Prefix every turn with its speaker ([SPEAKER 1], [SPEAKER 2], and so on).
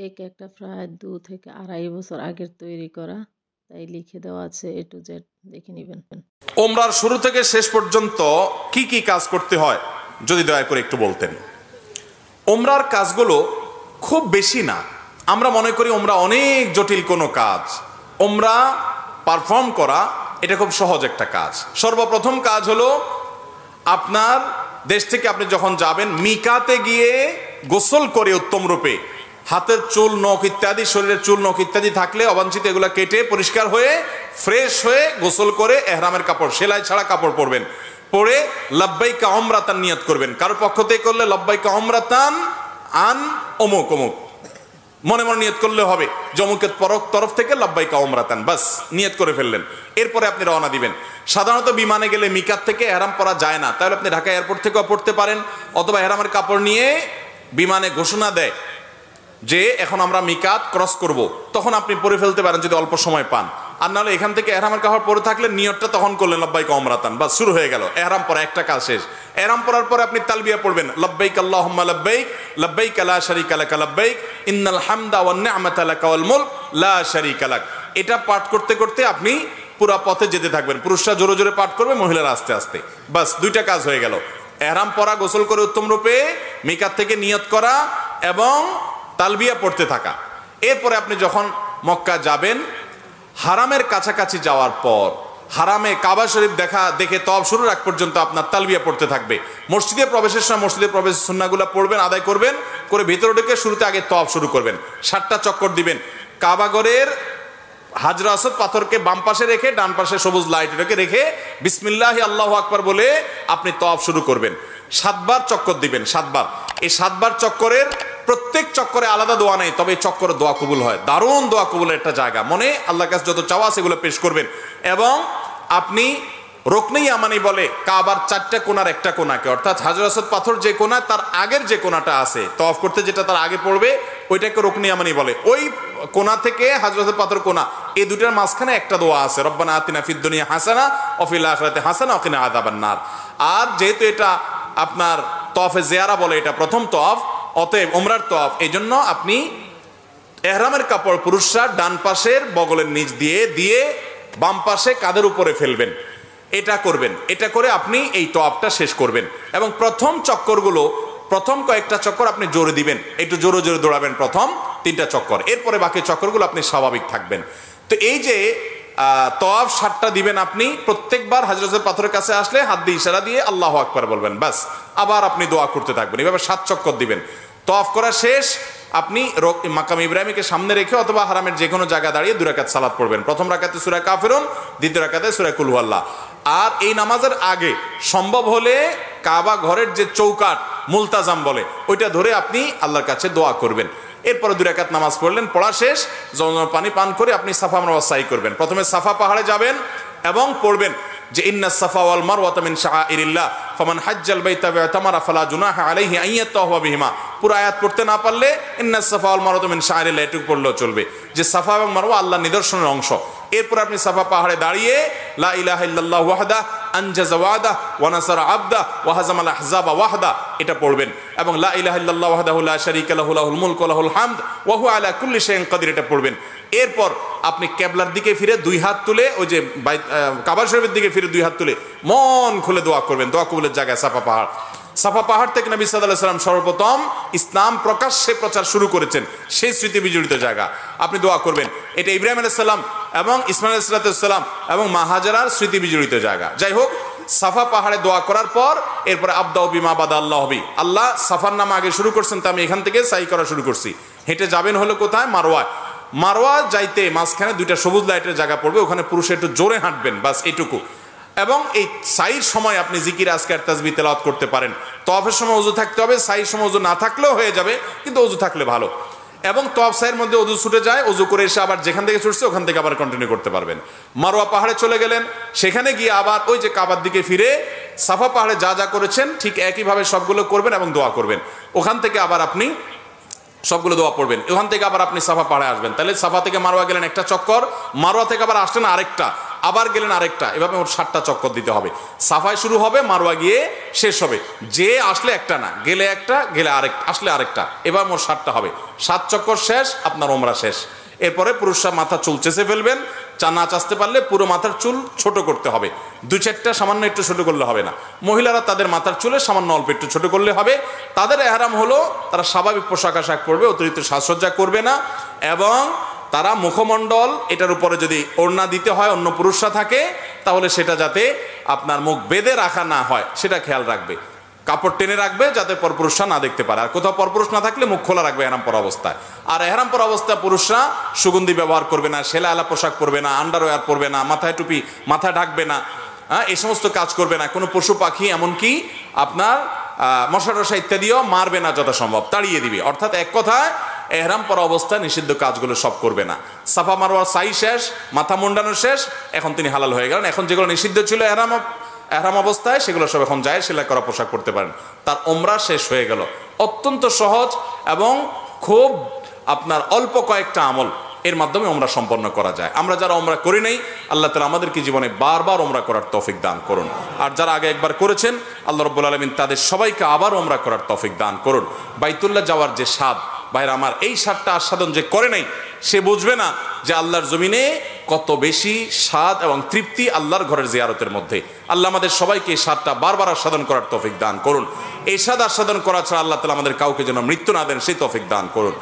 [SPEAKER 1] একটা প্রায় ২ থেকে ২.৫ বছর আগের তৈরি করা, তাই লিখে দেওয়া আছে A to Z, দেখে নেবেন।
[SPEAKER 2] ওমরার শুরু থেকে শেষ পর্যন্ত কি কি কাজ করতে হয় যদি দয়া করে একটু বলতেন। ওমরার কাজগুলো খুব বেশি না, আমরা মনে করি ওমরা অনেক জটিল কোনো কাজ। ওমরা পারফর্ম করা এটা খুব সহজ একটা কাজ। সর্বপ্রথম কাজ হলো আপনার দেশ থেকে আপনি যখন যাবেন মিকাতে গিয়ে গোসল করে উত্তম রূপে হাতের চুল নখ ইত্যাদি, শরীরের চুল নখ ইত্যাদি থাকলে অবাঞ্ছিত এগুলো কেটে পরিষ্কার হয়ে ফ্রেশ হয়ে গোসল করে এহরামের কাপড়, সেলাই ছাড়া কাপড় পরবেন, পরে লাব্বাইকা উমরাতান নিয়ত করবেন। কারোর পক্ষ থেকে করলে লাব্বাইকা উমরাতান আন অমুক অমুক মনে মনে নিয়ত করলে হবে, জমুকের তরফ থেকে লাব্বাইকা উমরাতান, বাস নিয়ত করে ফেললেন। এরপরে আপনি রওনা দিবেন। সাধারণত বিমানে গেলে মিকাত থেকে এহরাম পরা যায় না, তাহলে আপনি ঢাকা এয়ারপোর্ট থেকেও পড়তে পারেন, অথবা এহরামের কাপড় নিয়ে বিমানে ঘোষণা দেয় যে এখন আমরা মিকাত ক্রস করব, তখন আপনি পরে ফেলতে পারেন যদি অল্প সময় পান। আর নাহলে এখান থেকে এহরামের কাপড় পরে থাকলে নিয়তটা তখন করলেন লাব্বাইকা উমরাতান, বাস শুরু হয়ে গেল এহরাম পরা, একটা কাজ শেষ। এহরাম পরার পরে আপনি তালবিয়া পড়বেন, লাব্বাইক আল্লাহুম্মা লাব্বাইক লাব্বাইক লা শারীকা লাক লাব্বাইক ইন্নাল হামদা ওয়ান নি'মাতা লাক ওয়াল মুলক লা শারীকা লাক। এটা পাঠ করতে করতে আপনি পুরা পথে যেতে থাকবেন। পুরুষরা জোরে জোরে পাঠ করবে, মহিলারা আস্তে আস্তে, বাস দুইটা কাজ হয়ে গেল। এহরাম পরা, গোসল করে উত্তম রূপে মিকাত থেকে নিয়ত করা এবং তালবিয়া পড়তে থাকা। এরপরে আপনি যখন মক্কা যাবেন, হারামের কাছাকাছি যাওয়ার পর হারামে কাবা শরীফ দেখে তওয়াফ শুরুর আগ পর্যন্ত আপনার তালবিয়া পড়তে থাকবে। মসজিদে প্রবেশের সময় মসজিদে প্রবেশের সুন্নাহগুলো পড়বেন, আদায় করবেন, করে ভিতরে ঢুকে শুরুতে আগে তওয়াফ শুরু করবেন। 7টা চক্কর দিবেন। কাবাগরের হাজরা আসদ পাথরকে বাম পাশে রেখে ডান পাশে সবুজ লাইট রেখে বিসমিল্লাহি আল্লাহু আকবার বলে আপনি তওয়াফ শুরু করবেন। 7 বার চক্কর দিবেন, 7 বার। এই 7 বার চক্করের প্রত্যেক চক্করে আলাদা দোয়া নেই, তবে এই চক্করে দোয়া কবুল হয়। দারুণ দোয়া কবুলের একটা জায়গা। মনে আল্লাহর কাছে যত চাওয়া সেগুলো পেশ করবেন। এবং আপনি রুকনে ইয়ামানি বলে কাবার 4টা কোণার একটা কোণাকে, অর্থাৎ হাজর আসদ পাথর যে কোণা তার আগের যে কোণাটা আছে তওয়াফ করতে যেটা তার আগে পড়বে ওইটাকে রুকনে ইয়ামানি বলে। ওই কোণা থেকে হাজর আসদ পাথর কোণা, এই দুটার মাঝখানে একটা দোয়া আছে, রব্বানা আতিনা ফিদ দুনিয়া হাসানা ওয়া ফিল আখিরাতি হাসানা ওয়া কিনা আযাবান নার। আর যেহেতু এটা আপনার তওয়াফে জিয়ারা বলে, এটা প্রথম তওয়াফ, অতএব ওমরার তওয়াফ, এই জন্য আপনি এহরামের কাপড় পুরুষরা ডান পাশের বগলের নিচ দিয়ে বাম পাশে কাঁধের উপরে ফেলবেন। এটা করবেন। এটা করে আপনি এই তওয়াফটা শেষ করবেন। এবং প্রথম চক্করগুলো, প্রথম কয়েকটা চক্কর আপনি জোরে দিবেন, একটু জোরে জোরে দৌড়াবেন প্রথম 3টা চক্কর। এরপরে বাকি চক্করগুলো আপনি স্বাভাবিক থাকবেন। তো এই যে তওয়াফ 7টা দিবেন আপনি, প্রত্যেকবার হাজরতের পাথরের কাছে আসলে হাত দিয়ে ইশারা দিয়ে আল্লাহু আকবার বলবেন, বাস। আবার আপনি দোয়া করতে থাকবেন, এভাবে 7 চক্কর দিবেন। তওয়াফ করা শেষ, আপনি মাকাম ইব্রাহিমকে সামনে রেখে অথবা হারামের যে কোনো জায়গা দাঁড়িয়ে 2 রাকাত সালাত পড়বেন। প্রথম রাকাতে সূরা কাফিরুন, দ্বিতীয় রাকাতে সূরা কুল হুয়াল্লাহ। আর এই নামাজের আগে সম্ভব হলে কাবা ঘরের যে চৌকাট মুলতাজাম বলে ওইটা ধরে আপনি আল্লাহর কাছে দোয়া করবেন। এরপরে 2 রাকাত নামাজ পড়লেন, পড়া শেষ, জমজমের পানি পান করে আপনি সাফা মারওয়া সাই করবেন। প্রথমে সাফা পাহাড়ে যাবেন এবং পড়বেন যে ইন্নাস সাফা ওয়াল মারওয়াতা মিন শাআইরিল্লাহ ফামান হাজ্জাল বাইতা ওয়া তামারা ফালা জুনাহা আলাইহি আন ইয়াতাওয়াফা বিহিমা। পুরো আয়াত পড়তে না পারলে ইন্নাস সাফা ওয়াল মারওয়াতা মিন শাআইরিল্লাহ এটুকু পড়লেও চলবে, যে সাফা এবং মারওয়া আল্লাহর নিদর্শনের অংশ। এরপর আপনি সাফা পাহাড়ে দাঁড়িয়ে লা ইলাহা ইল্লাল্লাহু ওয়াহদা আনজাযা ওয়াদা ওয়া নাসারা আবদা ওয়া হাজামাল আহজাবা ওয়াহদা এটা পড়বেন। এবং লা ইলাহা ইল্লাল্লাহু ওয়াহদাহু লা শারীকা লাহু লাহুল মুলকু ওয়া লাহুল হামদ ওয়া হুয়া আলা কুল্লি শাইইন কাদির এটা পড়বেন। এরপর আপনি কিবলার দিকে ফিরে 2 হাত তুলে, ওই যে কাবা শরীফের দিকে ফিরে 2 হাত তুলে মন খুলে দোয়া করবেন। দোয়া কবুলের জায়গায় সাফা পাহাড়। সাফা পাহাড় থেকে নবী সাল্লাল্লাহু আলাইহি ওয়াসাল্লাম সর্বপ্রথম ইসলাম প্রকাশ্যে প্রচার শুরু করেছেন, সেই স্মৃতি বিজড়িত জায়গা। আপনি দোয়া করবেন। এটা ইব্রাহিম আলাইহিস সালাম এবং ইসমাঈল আলাইহিস সালাম এবং মা হাজারার স্মৃতি বিজড়িত জায়গা। যাই হোক, সাফা পাহাড়ে দোয়া করার পর এরপরে আবদাউ বিমা বাদা আল্লাহ হবি, আল্লাহ সাফার নাম আগে শুরু করছেন, তা আমি এখান থেকে সাই করা শুরু করছি। হেঁটে যাবেন হলো কোথায়? মারওয়ায়। মারওয়া যাইতে মাঝখানে 2টা সবুজ লাইটের জায়গা পড়বে, ওখানে পুরুষে একটু জোরে হাঁটবেন, বাস এইটুকু। এবং এই সাইর সময় আপনি জিকির আজকার তাসবিহ তেলাওয়াত করতে পারেন। তওয়াফের সময় ওযু থাকতে হবে, সাইর সময় ওযু না থাকলেও হয়ে যাবে, কিন্তু ওযু থাকলে ভালো। এবং তওয়াফ সাইয়ের মধ্যে ওযু ছুটে যায়, ওযু করে এসে আবার যেখান থেকে ছুটছে ওখান থেকে আবার কন্টিনিউ করতে পারবেন। মারওয়া পাহাড়ে চলে গেলেন, সেখানে গিয়ে আবার ওই যে কাবার দিকে ফিরে সাফা পাহাড়ে যা যা করেছেন ঠিক একইভাবে সবগুলো করবেন এবং দোয়া করবেন। ওখান থেকে আবার আপনি সবগুলো দোয়া পড়বেন। ওখান থেকে আবার আপনি সাফা পাহাড়ে আসবেন। তাহলে সাফা থেকে মারওয়া গেলেন একটা চক্কর, মারওয়া থেকে আবার আসলেন আরেকটা, আবার গেলেন আরেকটা, এভাবে মোট 7টা চক্কর দিতে হবে। সাফায় শুরু হবে, মারওয়া গিয়ে শেষ হবে। যে আসলে একটা না, গেলে একটা, গেলে আরেকটা, আসলে আরেকটা, এবার মোট 7টা হবে। 7 চক্কর শেষ, আপনার ওমরা শেষ। এরপরে পুরুষরা মাথা চুল চেঁচে ফেলবেন, নাচ আসতে পারলে পুরো মাথার চুল ছোট করতে হবে, 2-4টা সামান্য একটু ছোট করলে হবে না। মহিলারা তাদের মাথার চুলে সামান্য অল্প একটু ছোট করলে হবে। তাদের এহরাম হলো তারা স্বাভাবিক পোশাক আশাক পরবে, অতিরিক্ত সাজসজ্জা করবে না, এবং তারা মুখমণ্ডল, এটার উপরে যদি ওড়না দিতে হয় অন্য পুরুষরা থাকে তাহলে সেটা যাতে আপনার মুখ বেঁধে রাখা না হয় সেটা খেয়াল রাখবে, কাপড় টেনে রাখবে যাতে পরপুরুষরা না দেখতে পারে। আর কোথাও পরপুরুষ না থাকলে মুখ খোলা রাখবে এহরাম পরা অবস্থায়। আর এহরাম পরা অবস্থায় পুরুষরা সুগন্ধি ব্যবহার করবে না, সেলা আলা পোশাক পরবে না, আন্ডারওয়্যার পরবে না, মাথায় টুপি, মাথা ঢাকবে না, এই সমস্ত কাজ করবে না। কোনো পশু পাখি এমনকি আপনার মশা টশা ইত্যাদিও মারবে না, যথাসম্ভব তাড়িয়ে দিবে। অর্থাৎ এক কথায় এহরাম পরা অবস্থায় নিষিদ্ধ কাজগুলো সব করবে না। সাফা মারওয়ার সাই শেষ, মাথা মুন্ডানো শেষ, এখন তিনি হালাল হয়ে গেলেন। এখন যেগুলো নিষিদ্ধ ছিল এহরাম অবস্থায় সেগুলো সব এখন যায়, সেলাই করা পোশাক পরতে পারেন। তার ওমরা শেষ হয়ে গেল। অত্যন্ত সহজ এবং খুব আপনার অল্প কয়েকটা আমল এর মাধ্যমে ওমরা সম্পন্ন করা যায়। আমরা যারা ওমরা করি নাই, আল্লাহ তাআলা আমাদেরকে জীবনে বারবার ওমরা করার তৌফিক দান করুন। আর যারা আগে একবার করেছেন, আল্লাহ রাব্বুল আলামিন তাদের সবাইকে আবার ওমরা করার তৌফিক দান করুন। বাইতুল্লাহ যাওয়ার যে স্বাদ, ভাইরা আমার, এই স্বাদটা আস্বাদন যে করে নাই সে বুঝবে না যে আল্লাহর জমিনে কত বেশি স্বাদ এবং তৃপ্তি আল্লাহর ঘরের জিয়ারতের মধ্যে। আল্লাহ আমাদের সবাইকে এই স্বাদটা বারবার আস্বাদন করার তৌফিক দান করুন। এই স্বাদ আস্বাদন করা ছাড়া আল্লাহ তাআলা আমাদের কাউকে যেন মৃত্যু না দেন সেই তৌফিক দান করুন।